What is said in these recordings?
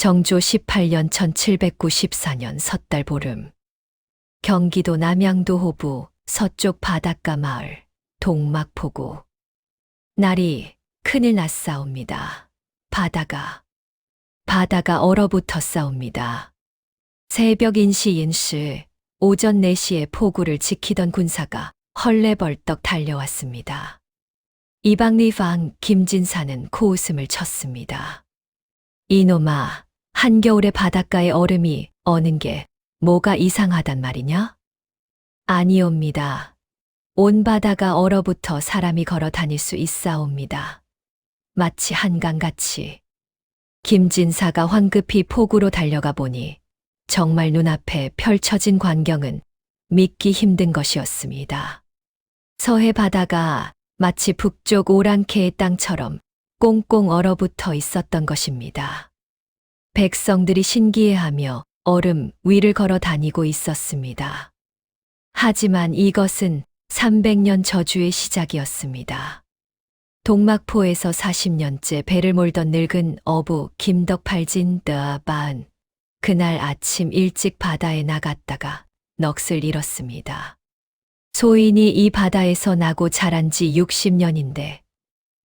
정조 18년 1794년 섣달 보름. 경기도 남양도 호부 서쪽 바닷가 마을 동막포구. 날이 큰일 났사옵니다. 바다가 얼어붙었사옵니다. 새벽 인시 오전 4시에 포구를 지키던 군사가 헐레벌떡 달려왔습니다. 이방리방 김진사는 코웃음을 쳤습니다. 이놈아, 한겨울에 바닷가의 얼음이 어는 게 뭐가 이상하단 말이냐? 아니옵니다. 온 바다가 얼어붙어 사람이 걸어 다닐 수 있사옵니다. 마치 한강같이. 김진사가 황급히 포구로 달려가 보니 정말 눈앞에 펼쳐진 광경은 믿기 힘든 것이었습니다. 서해 바다가 마치 북쪽 오랑캐의 땅처럼 꽁꽁 얼어붙어 있었던 것입니다. 백성들이 신기해하며 얼음 위를 걸어 다니고 있었습니다. 하지만 이것은 300년 저주의 시작이었습니다. 동막포에서 40년째 배를 몰던 늙은 어부 김덕팔진 뜨아반 그날 아침 일찍 바다에 나갔다가 넋을 잃었습니다. 소인이 이 바다에서 나고 자란 지 60년인데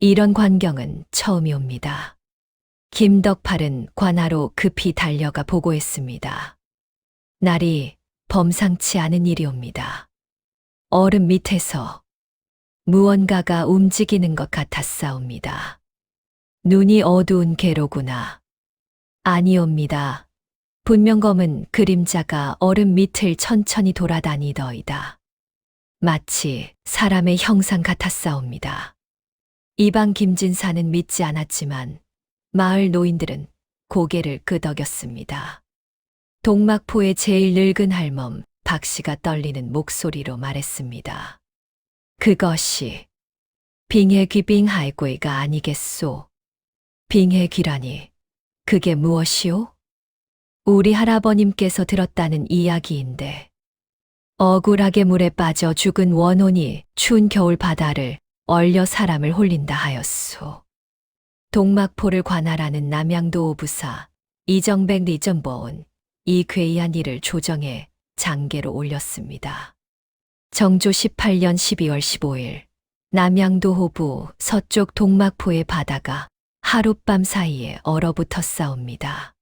이런 광경은 처음이옵니다. 김덕팔은 관하로 급히 달려가 보고했습니다. 날이 범상치 않은 일이옵니다. 얼음 밑에서 무언가가 움직이는 것 같았사옵니다. 눈이 어두운 개로구나. 아니옵니다. 분명 검은 그림자가 얼음 밑을 천천히 돌아다니더이다. 마치 사람의 형상 같았사옵니다. 이방 김진사는 믿지 않았지만 마을 노인들은 고개를 끄덕였습니다. 동막포의 제일 늙은 할멈 박씨가 떨리는 목소리로 말했습니다. 그것이 빙해귀빙하이고이가 아니겠소. 빙해귀라니 그게 무엇이오? 우리 할아버님께서 들었다는 이야기인데 억울하게 물에 빠져 죽은 원혼이 추운 겨울 바다를 얼려 사람을 홀린다 하였소. 동막포를 관할하는 남양도 오부사 이정백 리전보은 이 괴이한 일을 조정해 장계로 올렸습니다. 정조 18년 12월 15일 남양도 호부 서쪽 동막포의 바다가 하룻밤 사이에 얼어붙었사옵니다.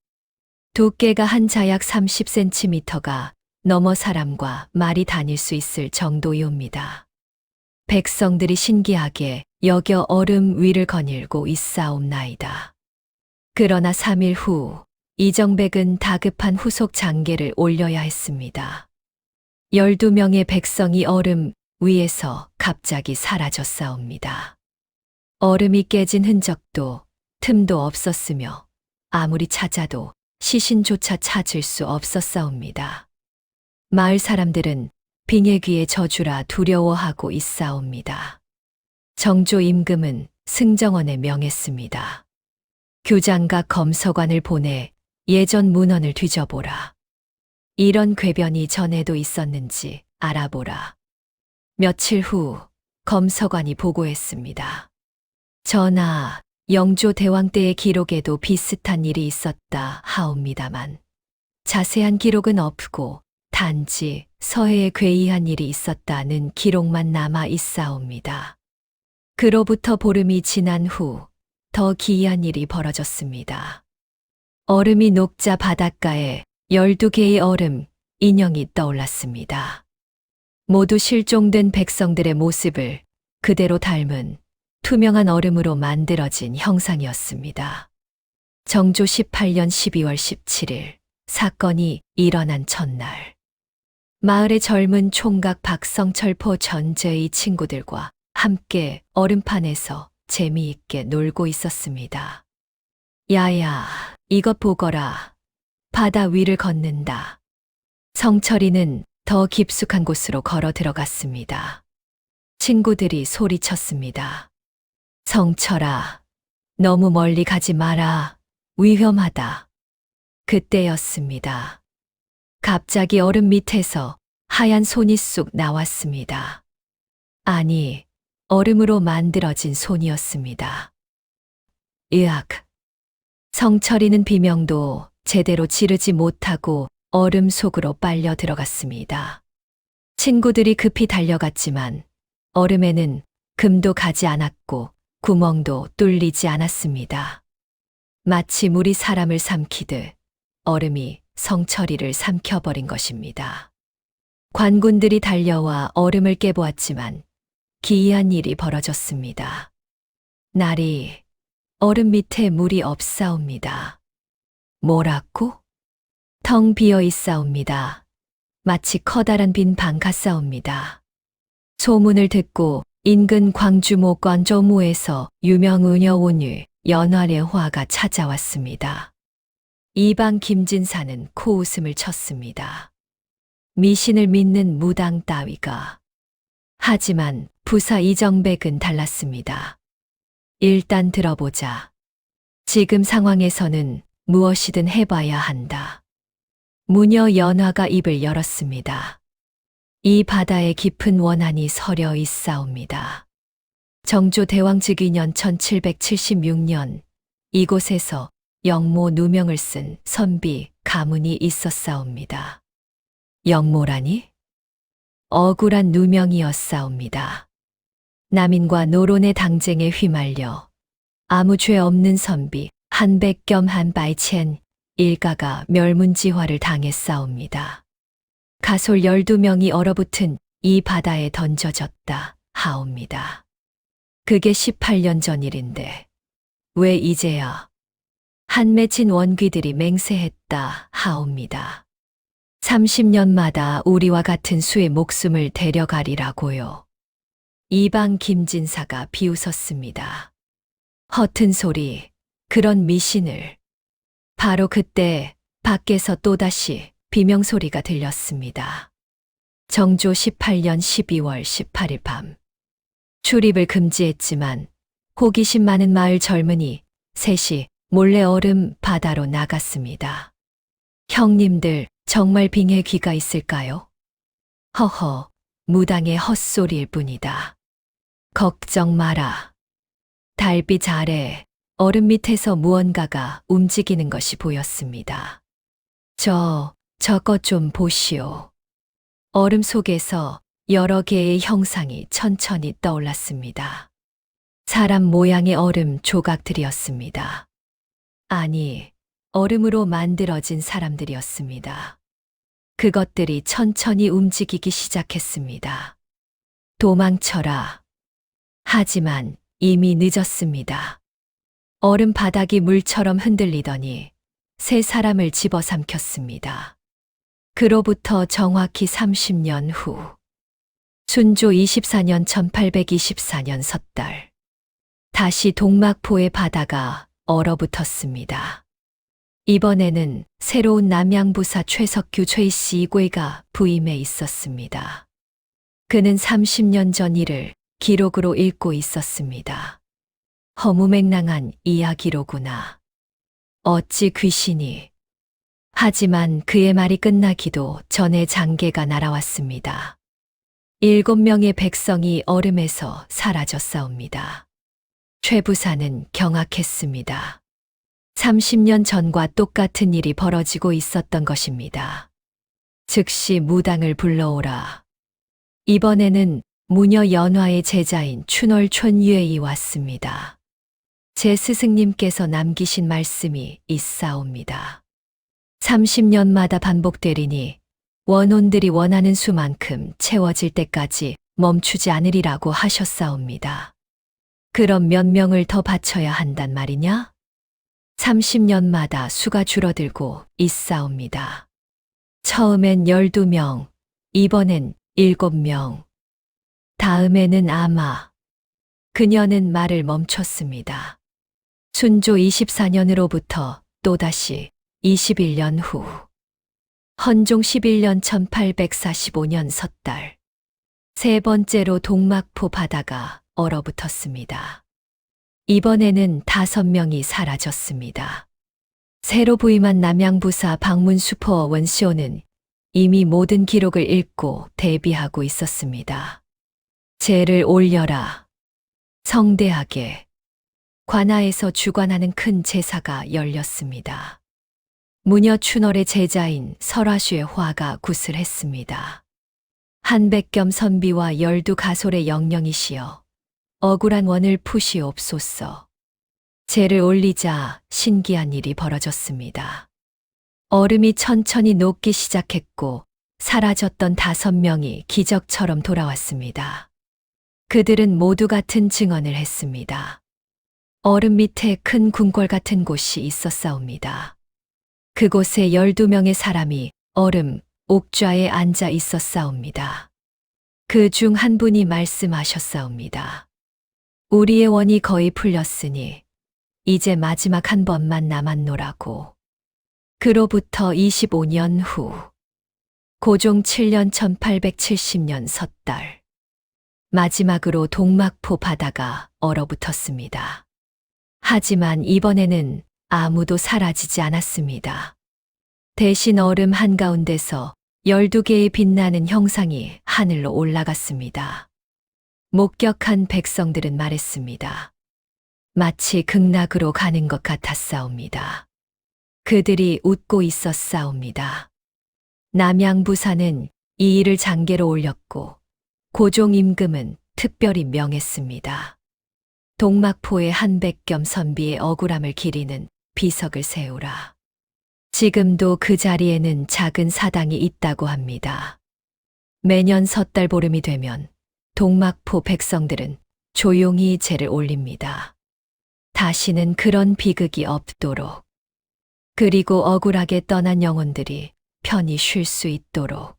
두께가 한 자약 30cm가 넘어 사람과 말이 다닐 수 있을 정도이옵니다. 백성들이 신기하게 여겨 얼음 위를 거닐고 있사옵나이다. 그러나 3일 후 이정백은 다급한 후속 장계를 올려야 했습니다. 12명의 백성이 얼음 위에서 갑자기 사라졌사옵니다. 얼음이 깨진 흔적도 틈도 없었으며 아무리 찾아도 시신조차 찾을 수 없었사옵니다. 마을 사람들은 빙해귀의 저주라 두려워하고 있사옵니다. 정조 임금은 승정원에 명했습니다. 교장과 검서관을 보내 예전 문헌을 뒤져보라. 이런 궤변이 전에도 있었는지 알아보라. 며칠 후 검서관이 보고했습니다. 전하, 영조 대왕 때의 기록에도 비슷한 일이 있었다 하옵니다만 자세한 기록은 없고 단지 서해에 괴이한 일이 있었다는 기록만 남아 있사옵니다. 그로부터 보름이 지난 후 더 기이한 일이 벌어졌습니다. 얼음이 녹자 바닷가에 12개의 얼음 인형이 떠올랐습니다. 모두 실종된 백성들의 모습을 그대로 닮은 투명한 얼음으로 만들어진 형상이었습니다. 정조 18년 12월 17일 사건이 일어난 첫날. 마을의 젊은 총각 박성철포 전제의 친구들과 함께 얼음판에서 재미있게 놀고 있었습니다. 야야, 이것 보거라. 바다 위를 걷는다. 성철이는 더 깊숙한 곳으로 걸어 들어갔습니다. 친구들이 소리쳤습니다. 성철아, 너무 멀리 가지 마라. 위험하다. 그때였습니다. 갑자기 얼음 밑에서 하얀 손이 쑥 나왔습니다. 아니, 얼음으로 만들어진 손이었습니다. 으악! 성철이는 비명도 제대로 지르지 못하고 얼음 속으로 빨려 들어갔습니다. 친구들이 급히 달려갔지만 얼음에는 금도 가지 않았고 구멍도 뚫리지 않았습니다. 마치 물이 사람을 삼키듯 얼음이 성철이를 삼켜버린 것입니다. 관군들이 달려와 얼음을 깨보았지만 기이한 일이 벌어졌습니다. 날이 얼음 밑에 물이 없사옵니다. 뭐라고? 텅 비어 있사옵니다. 마치 커다란 빈 방 같사옵니다. 소문을 듣고 인근 광주모 건조무에서 유명 의녀오뉴 연화의 화가 찾아왔습니다. 이방 김진사는 코웃음을 쳤습니다. 미신을 믿는 무당 따위가. 하지만 부사 이정백은 달랐습니다. 일단 들어보자. 지금 상황에서는 무엇이든 해봐야 한다. 무녀 연화가 입을 열었습니다. 이 바다에 깊은 원한이 서려 있사옵니다. 정조 대왕 즉위년 1776년 이곳에서 영모 누명을 쓴 선비 가문이 있었사옵니다. 영모라니? 억울한 누명이었사옵니다. 남인과 노론의 당쟁에 휘말려 아무 죄 없는 선비 한백겸 한바이첸 일가가 멸문지화를 당했사옵니다. 가솔 12명이 얼어붙은 이 바다에 던져졌다 하옵니다. 그게 18년 전 일인데 왜 이제야 한 맺힌 원귀들이 맹세했다 하옵니다. 30년마다 우리와 같은 수의 목숨을 데려가리라고요. 이방 김진사가 비웃었습니다. 허튼 소리, 그런 미신을. 바로 그때 밖에서 또다시 비명소리가 들렸습니다. 정조 18년 12월 18일 밤. 출입을 금지했지만 호기심 많은 마을 젊은이 셋이 몰래 얼음 바다로 나갔습니다. 형님들, 정말 빙의 귀가 있을까요? 허허, 무당의 헛소리일 뿐이다. 걱정 마라. 달빛 아래 얼음 밑에서 무언가가 움직이는 것이 보였습니다. 저것 좀 보시오. 얼음 속에서 여러 개의 형상이 천천히 떠올랐습니다. 사람 모양의 얼음 조각들이었습니다. 아니, 얼음으로 만들어진 사람들이었습니다. 그것들이 천천히 움직이기 시작했습니다. 도망쳐라. 하지만 이미 늦었습니다. 얼음 바닥이 물처럼 흔들리더니 세 사람을 집어삼켰습니다. 그로부터 정확히 30년 후, 순조 24년 1824년 섣달, 다시 동막포의 바다가 얼어붙었습니다. 이번에는 새로운 남양부사 최석규 최씨 이괴가 부임해 있었습니다. 그는 30년 전 일을 기록으로 읽고 있었습니다. 허무맹랑한 이야기로구나. 어찌 귀신이. 하지만 그의 말이 끝나기도 전에 장계가 날아왔습니다. 7명의 백성이 얼음에서 사라졌사옵니다. 최부사는 경악했습니다. 30년 전과 똑같은 일이 벌어지고 있었던 것입니다. 즉시 무당을 불러오라. 이번에는 무녀 연화의 제자인 춘월촌유에이 왔습니다. 제 스승님께서 남기신 말씀이 있사옵니다. 30년마다 반복되리니 원혼들이 원하는 수만큼 채워질 때까지 멈추지 않으리라고 하셨사옵니다. 그럼 몇 명을 더 바쳐야 한단 말이냐? 30년마다 수가 줄어들고 있사옵니다. 처음엔 12명, 이번엔 7명. 다음에는 아마. 그녀는 말을 멈췄습니다. 순조 24년으로부터 또다시 21년 후. 헌종 11년 1845년 섣달. 세 번째로 동막포 바다가 얼어붙었습니다. 이번에는 5명이 사라졌습니다. 새로 부임한 남양부사 박문수포 원시오는 이미 모든 기록을 읽고 대비하고 있었습니다. 죄를 올려라. 성대하게. 관아에서 주관하는 큰 제사가 열렸습니다. 무녀 춘월의 제자인 설화슈의 화가 구슬했습니다. 한백겸 선비와 12가솔의 영령이시여 억울한 원을 푸시옵소서. 제를 올리자 신기한 일이 벌어졌습니다. 얼음이 천천히 녹기 시작했고 사라졌던 5명이 기적처럼 돌아왔습니다. 그들은 모두 같은 증언을 했습니다. 얼음 밑에 큰 궁궐 같은 곳이 있었사옵니다. 그곳에 12명의 사람이 얼음 옥좌에 앉아 있었사옵니다. 그 중 한 분이 말씀하셨사옵니다. 우리의 원이 거의 풀렸으니 이제 마지막 한 번만 남았노라고. 그로부터 25년 후 고종 7년 1870년 섣달 마지막으로 동막포 바다가 얼어붙었습니다. 하지만 이번에는 아무도 사라지지 않았습니다. 대신 얼음 한가운데서 12개의 빛나는 형상이 하늘로 올라갔습니다. 목격한 백성들은 말했습니다. 마치 극락으로 가는 것 같았사옵니다. 그들이 웃고 있었사옵니다. 남양부사는 이 일을 장계로 올렸고 고종 임금은 특별히 명했습니다. 동막포의 한백겸 선비의 억울함을 기리는 비석을 세우라. 지금도 그 자리에는 작은 사당이 있다고 합니다. 매년 섣달 보름이 되면 동막포 백성들은 조용히 제를 올립니다. 다시는 그런 비극이 없도록. 그리고 억울하게 떠난 영혼들이 편히 쉴 수 있도록.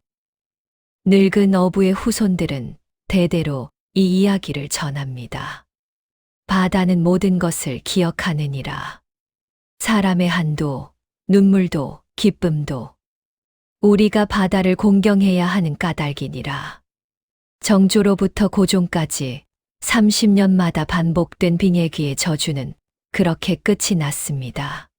늙은 어부의 후손들은 대대로 이 이야기를 전합니다. 바다는 모든 것을 기억하느니라. 사람의 한도, 눈물도, 기쁨도 우리가 바다를 공경해야 하는 까닭이니라. 정조로부터 고종까지 30년마다 반복된 빙예기의 저주는 그렇게 끝이 났습니다.